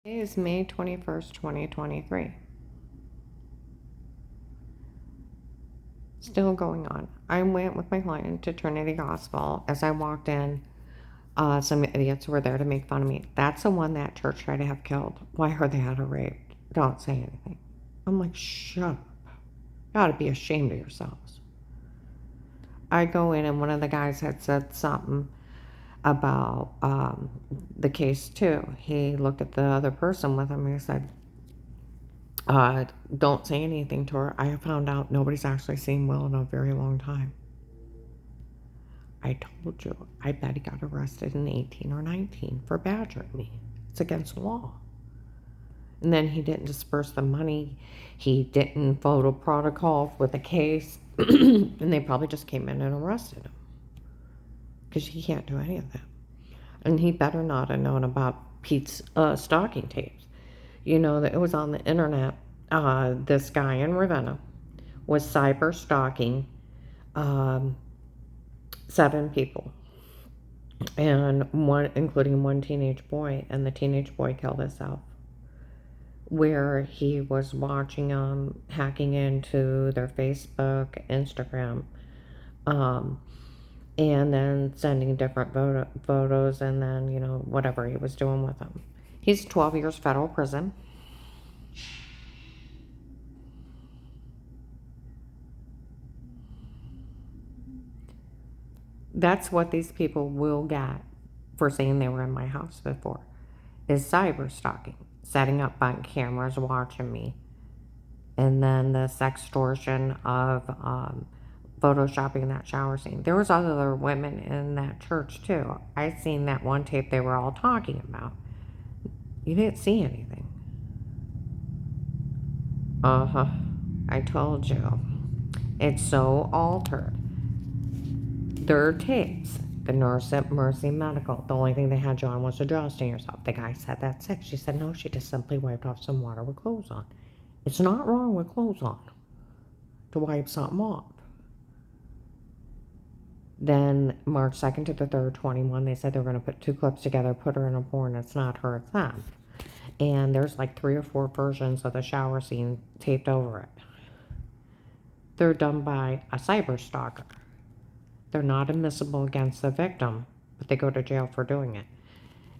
Today is May 21st, 2023. Still going on. I went with my client to Trinity Gospel. As I walked in, some idiots were there to make fun of me. That's the one that church tried to have killed. Why heard they had her raped? Don't say anything. I'm like, shut up. You ought to be ashamed of yourselves. I go in and one of the guys had said something about the case too. He looked at the other person with him and he said, don't say anything to her. I found out nobody's actually seen Will in a very long time. I told you, I bet he got arrested in 18 or 19 for badgering me. It's against the law. And then he didn't disperse the money. He didn't follow protocol with the case. And they probably just came in and arrested him. Because he can't do any of that. And he better not have known about Pete's stalking tapes. You know, that it was on the internet. This guy in Ravenna was cyber stalking 7 people, and one, including one teenage boy, and the teenage boy killed himself. Where he was watching hacking into their Facebook, Instagram, and then sending different photos, and then whatever he was doing with them. He's 12 years federal prison. That's what these people will get for saying they were in my house before, is cyber stalking, setting up on cameras, watching me, and then the sextortion of photoshopping that shower scene. There was other women in that church too. I seen that one tape they were all talking about. You didn't see anything. Uh-huh. I told you. It's so altered. Their tapes. The nurse at Mercy Medical, the only thing they had you on was adjusting yourself. The guy said that's sick. She said no, she just simply wiped off some water with clothes on. It's not wrong with clothes on to wipe something off. Then March 2nd to the 3rd, 21, they said they were going to put 2 clips together, put her in a porn. It's not her, it's them. And there's like 3 or 4 versions of the shower scene taped over it. They're done by a cyber stalker. They're not admissible against the victim, but they go to jail for doing it.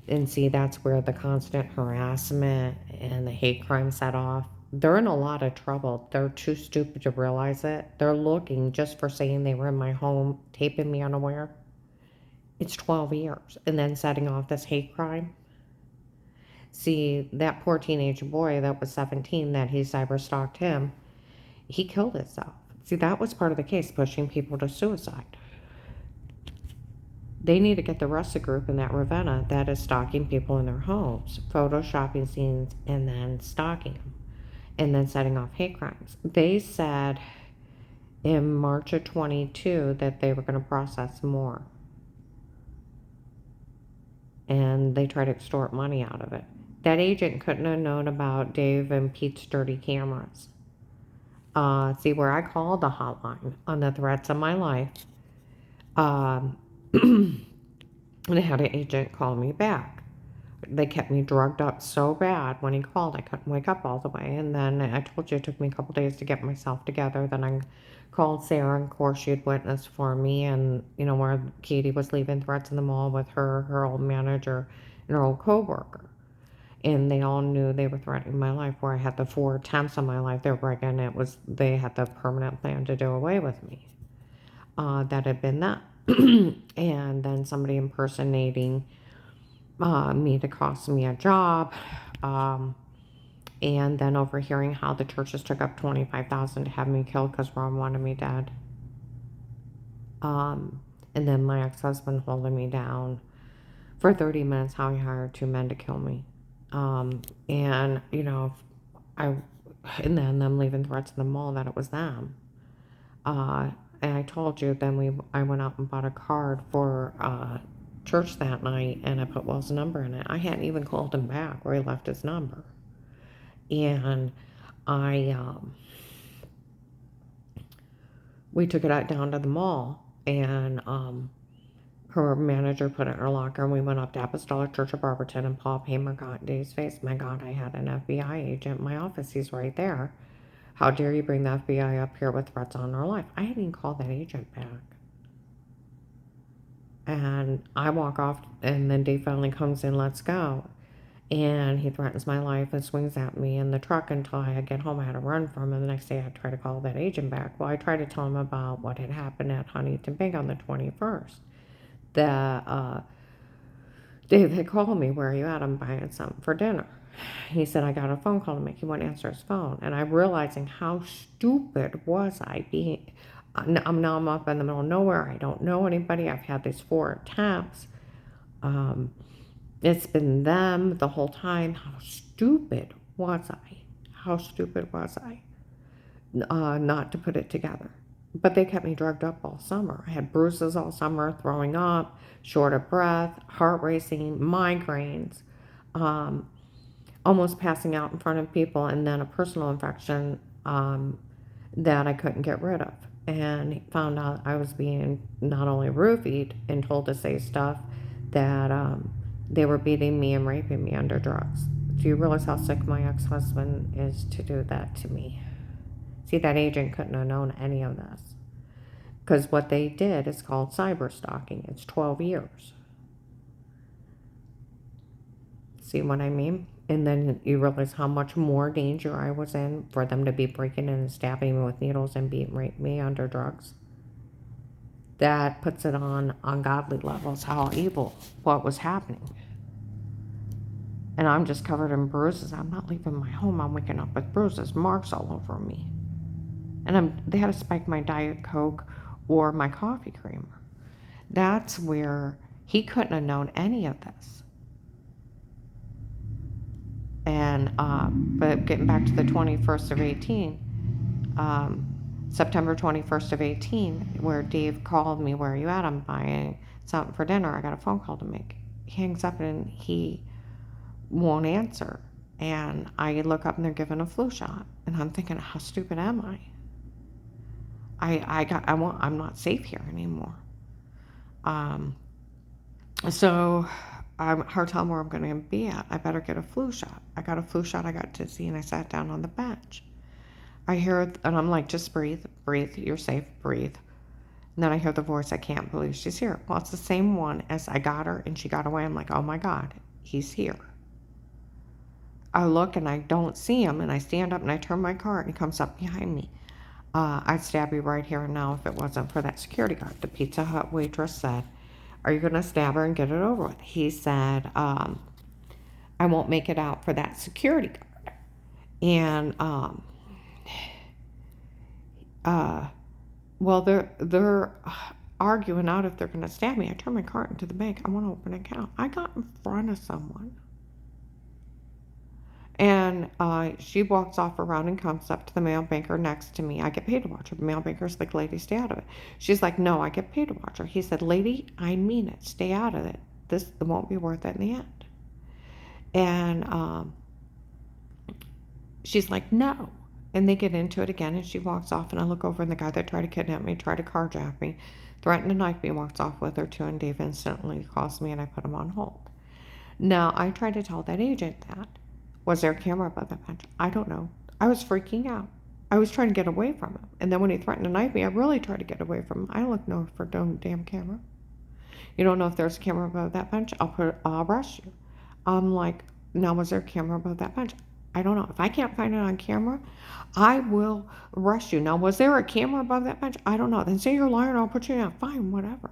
And see, that's where the constant harassment and the hate crime set off. They're in a lot of trouble. They're too stupid to realize it. They're looking just for saying they were in my home, taping me unaware. It's 12 years. And then setting off this hate crime. See, that poor teenage boy that was 17 that he cyber stalked him, he killed himself. See, that was part of the case, pushing people to suicide. They need to get the rest of the group in that Ravenna that is stalking people in their homes, photoshopping scenes, and then stalking them, and then setting off hate crimes. They said in March of 22 that they were going to process more. And they tried to extort money out of it. That agent couldn't have known about Dave and Pete's dirty cameras. See, where I called the hotline on the threats of my life, they had an agent call me back. They kept me drugged up so bad when he called, I couldn't wake up all the way. And then I told you it took me a couple days to get myself together. Then I called Sarah, and of course she had witnessed for me, and where Katie was leaving threats in the mall with her old manager, and her old coworker. And they all knew they were threatening my life, where I had the 4 attempts on my life. They were breaking it. They had the permanent plan to do away with me. That had been that. And then somebody impersonating me to cost me a job. And then overhearing how the churches took up $25,000 to have me killed because Ron wanted me dead. And then my ex-husband holding me down for 30 minutes, how he hired 2 men to kill me. And and then them leaving threats in the mall that it was them. And I told you, then I went out and bought a card for church that night, and I put Will's number in it. I hadn't even called him back where he left his number. And we took it out down to the mall, and her manager put it in her locker, and we went up to Apostolic Church of Barberton, and Paul Paymer got in Dave's face. My God, I had an FBI agent in my office. He's right there. How dare you bring the FBI up here with threats on our life? I hadn't even called that agent back. And I walk off, and then Dave finally comes in, let's go. And he threatens my life and swings at me in the truck until I get home. I had to run from him. The next day I try to call that agent back. Well, I tried to tell him about what had happened at Huntington Bank on the 21st. Dave had called me, where are you at? I'm buying something for dinner. He said, I got a phone call to make. He wouldn't answer his phone. And I'm realizing how stupid was I being. I'm up in the middle of nowhere. I don't know anybody. I've had these 4 attempts. It's been them the whole time. How stupid was I? How stupid was I not to put it together? But they kept me drugged up all summer. I had bruises all summer, throwing up, short of breath, heart racing, migraines, almost passing out in front of people, and then a personal infection that I couldn't get rid of. And he found out I was being not only roofied and told to say stuff that they were beating me and raping me under drugs. Do you realize how sick my ex-husband is to do that to me? See, that agent couldn't have known any of this. Because what they did is called cyber stalking. It's 12 years. See what I mean? And then you realize how much more danger I was in for them to be breaking in and stabbing me with needles and raping me under drugs. That puts it on ungodly levels, how evil what was happening. And I'm just covered in bruises. I'm not leaving my home. I'm waking up with bruises, marks all over me. And they had to spike my Diet Coke or my coffee creamer. That's where he couldn't have known any of this. And but getting back to the 21st of 18, September 21st of 18, where Dave called me, where are you at? I'm buying something for dinner. I got a phone call to make. He hangs up and he won't answer. And I look up and they're giving a flu shot. And I'm thinking, how stupid am I? I'm not safe here anymore. So I'm hard telling where I'm going to be at. I better get a flu shot. I got a flu shot. I got dizzy and I sat down on the bench. I hear it and I'm like, just breathe, you're safe, breathe. And then I hear the voice, I can't believe she's here. Well, it's the same one as I got her and she got away. I'm like, oh my God, he's here. I look and I don't see him and I stand up and I turn my car and he comes up behind me. I'd stab you right here and now if it wasn't for that security guard. The Pizza Hut waitress said, are you going to stab her and get it over with? He said, I won't make it out for that security guard. And, well, they're arguing out if they're going to stab me. I turn my cart into the bank. I want to open an account. I got in front of someone. And she walks off around and comes up to the mail banker next to me. I get paid to watch her. The mail banker's like, lady, stay out of it. She's like, no, I get paid to watch her. He said, lady, I mean it. Stay out of it. This won't be worth it in the end. And she's like, no. And they get into it again, and she walks off, and I look over, and the guy that tried to kidnap me, tried to carjack me, threatened to knife me, walks off with her too, and Dave instantly calls me, and I put him on hold. Now, I tried to tell that agent that. Was there a camera above that bench? I don't know. I was freaking out. I was trying to get away from him. And then when he threatened to knife me, I really tried to get away from him. I don't know for no damn camera. You don't know if there's a camera above that bench? I'll arrest you. I'm like, now was there a camera above that bench? I don't know. If I can't find it on camera, I will arrest you. Now, was there a camera above that bench? I don't know. Then say you're a liar and I'll put you down. Fine, whatever.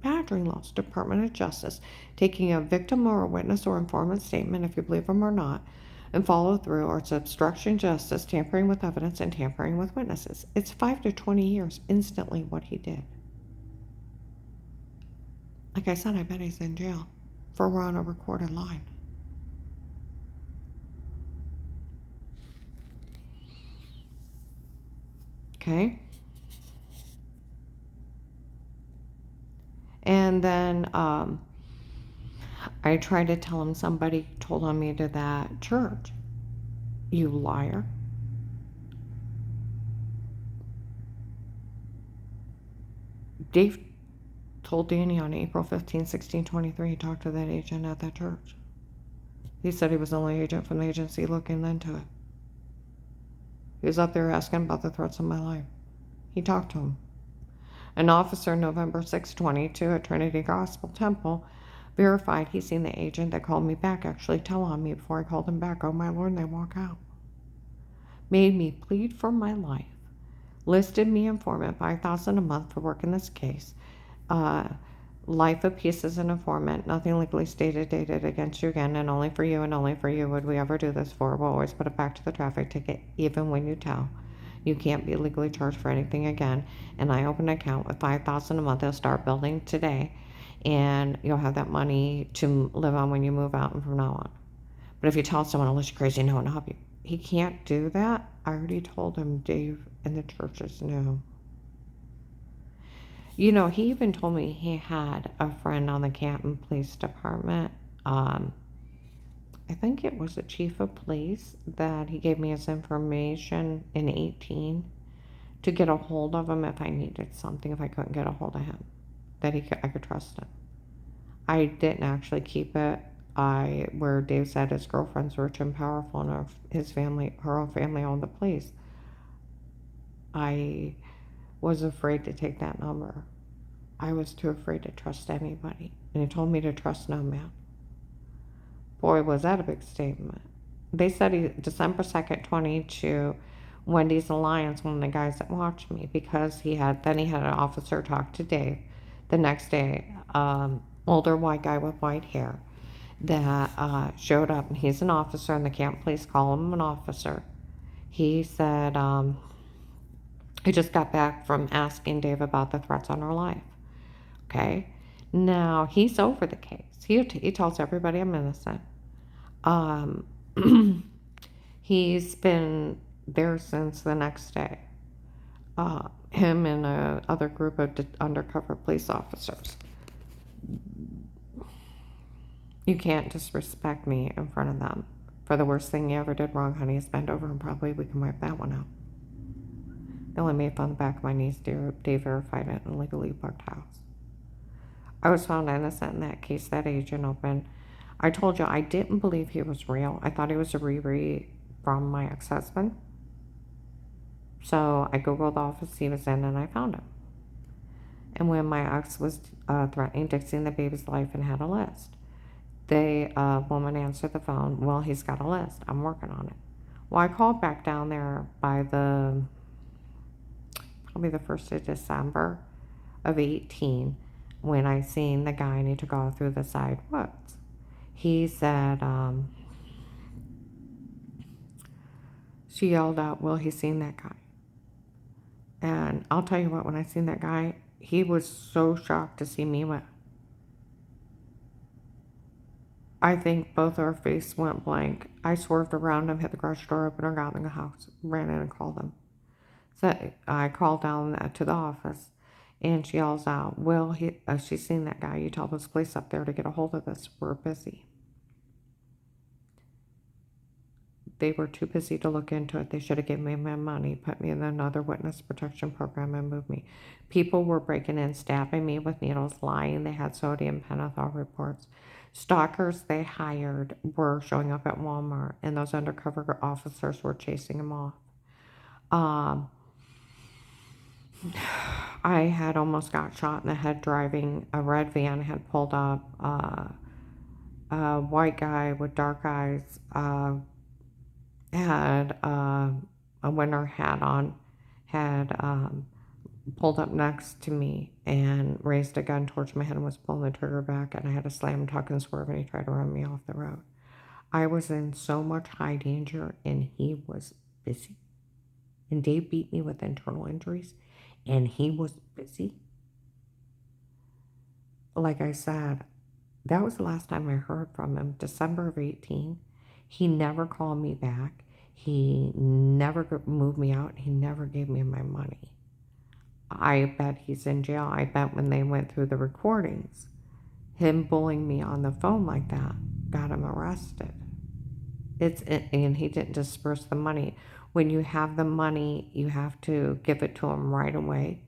Badgering laws, Department of Justice, taking a victim or a witness or informant statement, if you believe them or not, and follow through, or it's obstruction of justice, tampering with evidence, and tampering with witnesses. It's 5 to 20 years instantly what he did. Like I said, I bet he's in jail for we're on a recorded line. Okay? And then I tried to tell him somebody told on me to that church. You liar. Dave told Danny on April 15, 1623, he talked to that agent at that church. He said he was the only agent from the agency looking into it. He was up there asking about the threats on my life. He talked to him. An officer November 6, 22 at Trinity Gospel Temple verified he seen the agent that called me back actually tell on me before I called him back, "Oh my Lord," and they walk out. Made me plead for my life. Listed me informant, $5,000 a month for working this case. Life of peace as an informant. Nothing legally stated, dated against you again, and only for you would we ever do this for. We'll always put it back to the traffic ticket, even when you tell. You can't be legally charged for anything again. And I open an account with $5,000 a month. They'll start building today, and you'll have that money to live on when you move out and from now on. But if you tell someone, unless you're crazy, no one will help you. He can't do that. I already told him. Dave and the churches knew. You know, he even told me he had a friend on the Canton Police Department. I think it was the chief of police that he gave me his information in 18 to get a hold of him if I needed something, if I couldn't get a hold of him, that I could trust him. I didn't actually keep it. Where Dave said his girlfriend's rich and powerful and her own family owned the place. I was afraid to take that number. I was too afraid to trust anybody. And he told me to trust no man. Boy, was that a big statement. They said December 2nd, 22, Wendy's Alliance, one of the guys that watched me, because he had an officer talk to Dave the next day, older white guy with white hair that showed up, and he's an officer, and the Camp Police call him an officer. He said he just got back from asking Dave about the threats on her life. Okay, now he's over the case. He tells everybody I'm innocent. He's been there since the next day. Him and a other group of undercover police officers. You can't disrespect me in front of them. For the worst thing you ever did wrong, honey, is bend over and probably we can wipe that one out. They only made fun of the back of my knees. Dave verified it in a legally parked house. I was found innocent in that case. That agent opened. I told you I didn't believe he was real. I thought he was a Riri from my ex-husband. So I Googled the office he was in and I found him. And when my ex was threatening Dixie and the baby's life and had a list, the woman answered the phone. Well, he's got a list. I'm working on it. Well, I called back down there by probably the 1st of December of 18 when I seen the guy and he took off through the side woods. He said, she yelled out, "Well, he's seen that guy." And I'll tell you what, when I seen that guy, he was so shocked to see me. I think both our faces went blank. I swerved around him, hit the garage door open, and got in the house, ran in and called him. So I called down to the office, and she yells out, "Well, she's seen that guy. You tell this police up there to get a hold of this. We're busy." They were too busy to look into it. They should have given me my money, put me in another witness protection program, and moved me. People were breaking in, stabbing me with needles, lying. They had sodium pentothal reports. Stalkers they hired were showing up at Walmart, and those undercover officers were chasing them off. I had almost got shot in the head driving a red van. Had pulled up. A white guy with dark eyes had a winter hat on, had pulled up next to me and raised a gun towards my head and was pulling the trigger back, and I had to slam, tuck, and swerve, and he tried to run me off the road. I was in so much high danger, and he was busy. And Dave beat me with internal injuries, and he was busy. Like I said, that was the last time I heard from him, December of 18. He never called me back. He never moved me out. He never gave me my money. I bet he's in jail. I bet when they went through the recordings, him bullying me on the phone like that got him arrested. And he didn't disperse the money. When you have the money, you have to give it to him right away.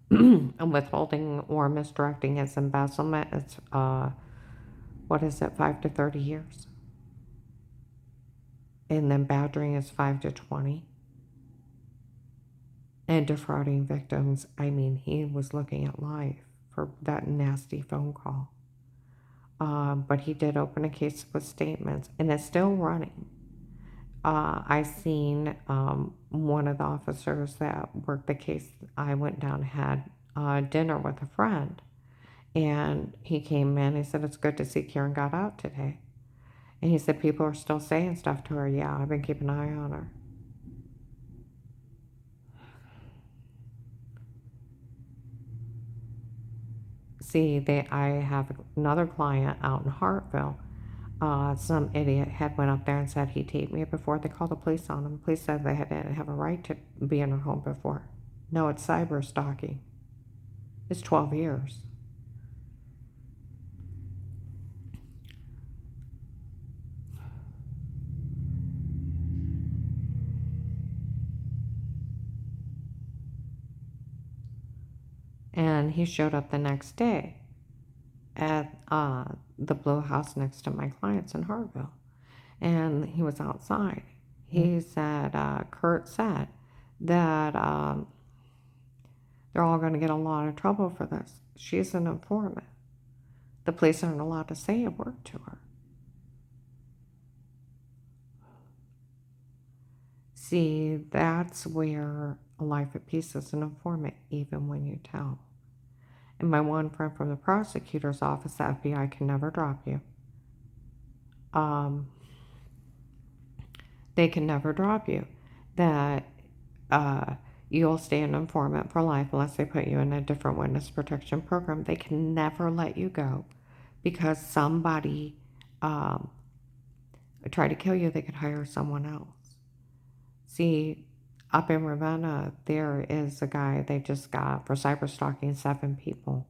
and withholding or misdirecting his embezzlement, it's, what is it, 5 to 30 years? And then badgering is 5 to 20. And defrauding victims, I mean, he was looking at life for that nasty phone call. But he did open a case with statements, and it's still running. I seen one of the officers that worked the case. I went down and had dinner with a friend, and he came in. He said, "It's good to see Karen got out today." And he said, "People are still saying stuff to her." Yeah, I've been keeping an eye on her. See, I have another client out in Hartville. Some idiot had went up there and said he taped me before they called the police on him. Police said they didn't have a right to be in her home before. No, it's cyber stalking. It's 12 years. And he showed up the next day at the Blue House next to my clients in Hartville. And he was outside. He said, Kurt said that they're all going to get a lot of trouble for this. She's an informant. The police aren't allowed to say a word to her. See, that's where a life of peace is an informant, even when you tell. And my one friend from the prosecutor's office, the FBI can never drop you. They can never drop you. That you'll stay an informant for life unless they put you in a different witness protection program. They can never let you go because somebody tried to kill you. They could hire someone else. See, up in Ravenna, there is a guy they just got for cyber stalking 7 people.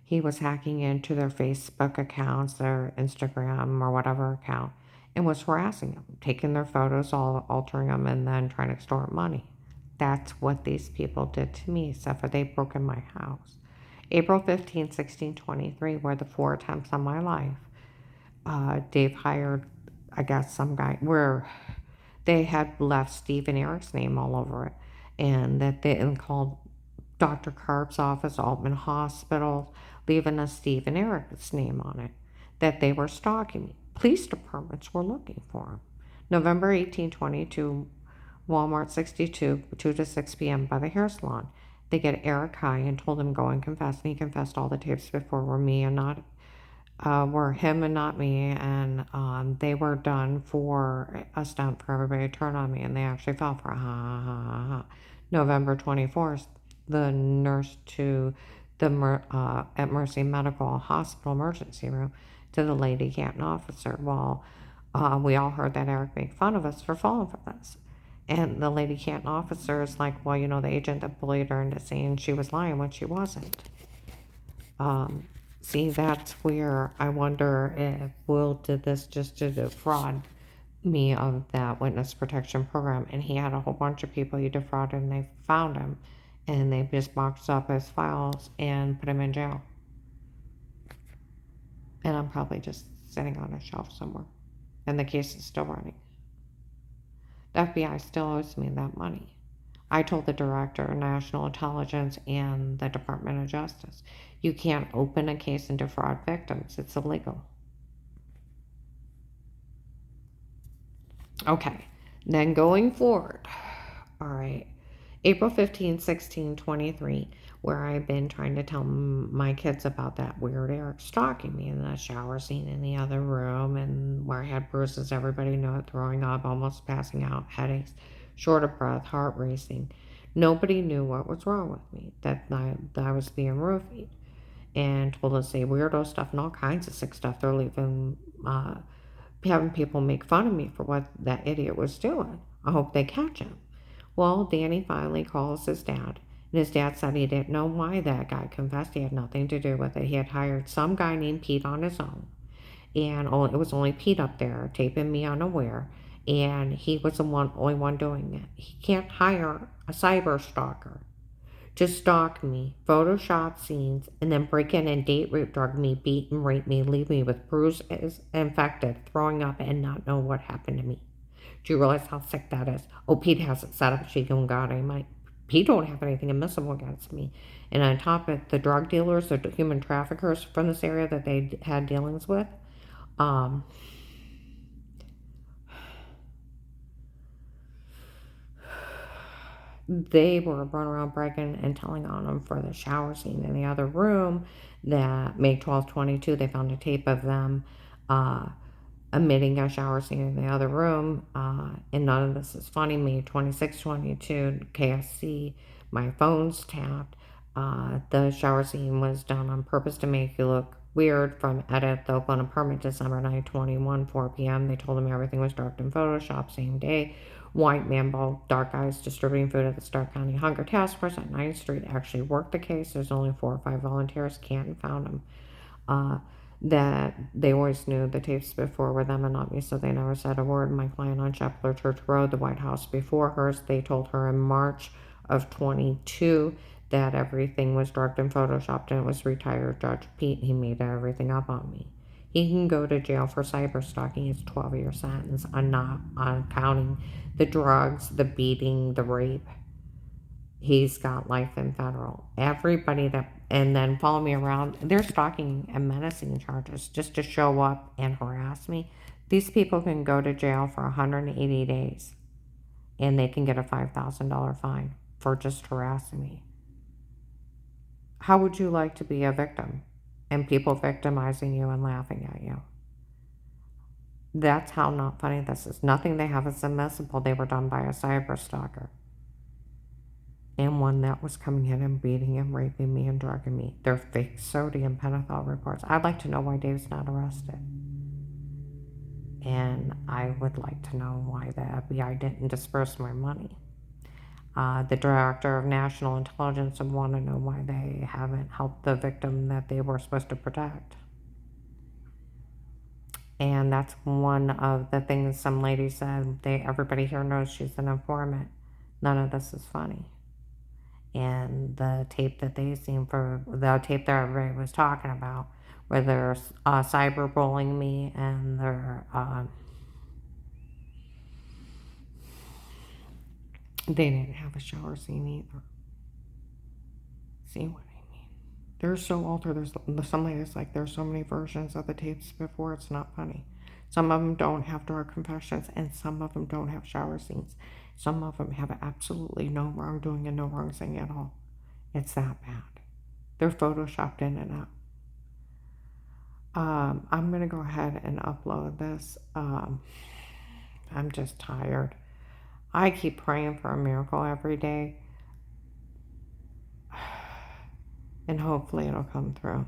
He was hacking into their Facebook accounts, their Instagram or whatever account, and was harassing them, taking their photos, altering them, and then trying to extort money. That's what these people did to me, except for they broke in my house. April 15, 1623 were the 4 attempts on my life. Dave hired, I guess, some guy where they had left Steve and Eric's name all over it, and that they called Dr. Karp's office, Altman Hospital, leaving a Steve and Eric's name on it, that they were stalking me. Police departments were looking for him. November 1822, Walmart 62, 2 to 6 p.m. by the hair salon. They get Eric high and told him go and confess, and he confessed all the tapes before were me and not were him and not me, and they were done for a stunt for everybody to turn on me, and they actually fell for it. Ha, ha, ha, ha. November 24th, the nurse to the at Mercy Medical Hospital emergency room to the Lady Canton officer. Well, we all heard that Eric made fun of us for falling for this. And the Lady Canton officer is like, well, you know, the agent that bullied her into saying she was lying when she wasn't. See, that's where I wonder if Will did this just to defraud me of that witness protection program. And he had a whole bunch of people he defrauded, and they found him. And they just boxed up his files and put him in jail. And I'm probably just sitting on a shelf somewhere. And the case is still running. The FBI still owes me that money. I told the Director of National Intelligence and the Department of Justice, you can't open a case and defraud victims. It's illegal. Okay, then going forward, all right, April 15, 1623, where I've been trying to tell my kids about that weird Eric stalking me in the shower scene in the other room, and where I had bruises, everybody knew it, throwing up, almost passing out, headaches, short of breath, heart racing. Nobody knew what was wrong with me, that I was being roofied, and told us to say weirdo stuff and all kinds of sick stuff. They're leaving, having people make fun of me for what that idiot was doing. I hope they catch him. Well, Danny finally calls his dad, and his dad said he didn't know why that guy confessed. He had nothing to do with it. He had hired some guy named Pete on his own, and it was only Pete up there taping me unaware, and he was the only one doing it. He can't hire a cyber stalker. to stalk me, Photoshop scenes, and then break in and date rape, drug me, beat and rape me, leave me with bruises, infected, throwing up, and not know what happened to me. Do you realize how sick that is? Oh, Pete has it set up. She going, God, Pete don't have anything admissible against me. And on top of it, the drug dealers, the human traffickers from this area that they had dealings with, um, they were running around bragging and telling on them for the shower scene in the other room that May 12th, 22, they found a tape of them emitting a shower scene in the other room. And none of this is funny. May 26th, 22, KSC, my phone's tapped. The shower scene was done on purpose to make you look weird from edit. The Oakland apartment, December 9, 21, 4 p.m. They told him everything was dark in Photoshop. Same day. White man, bald, dark eyes, distributing food at the Stark County Hunger Task Force at 9th Street actually worked the case. There's only 4 or 5 volunteers. Canton found him. That they always knew the tapes before were them and not me, so they never said a word. My client on Chapel Church Road, the White House before hers, they told her in March of 22 that everything was drugged and photoshopped, and it was retired Judge Pete. He made everything up on me. He can go to jail for cyber stalking. It's a 12-year sentence. I'm not on counting the drugs, the beating, the rape. He's got life in federal. Everybody that, and then follow me around, they're stalking and menacing charges just to show up and harass me. These people can go to jail for 180 days and they can get a $5,000 fine for just harassing me. How would you like to be a victim and people victimizing you and laughing at you? That's how not funny this is. Nothing they have is admissible. They were done by a cyber stalker. And one that was coming in and beating and raping me and drugging me. They're fake sodium pentothal reports. I'd like to know why Dave's not arrested. And I would like to know why the FBI didn't disperse my money. The Director of National Intelligence would want to know why they haven't helped the victim that they were supposed to protect. And that's one of the things some lady said. Everybody here knows she's an informant. None of this is funny. And the tape that they seen, for the tape that everybody was talking about, where they're cyberbullying me and they're they didn't have a shower scene either. See what I mean? They're so altered. There's some ladies like there's so many versions of the tapes before it's not funny. Some of them don't have drug confessions, and some of them don't have shower scenes. Some of them have absolutely no wrongdoing and no wrong thing at all. It's that bad. They're photoshopped in and out. I'm going to go ahead and upload this. I'm just tired. I keep praying for a miracle every day. And hopefully it'll come through.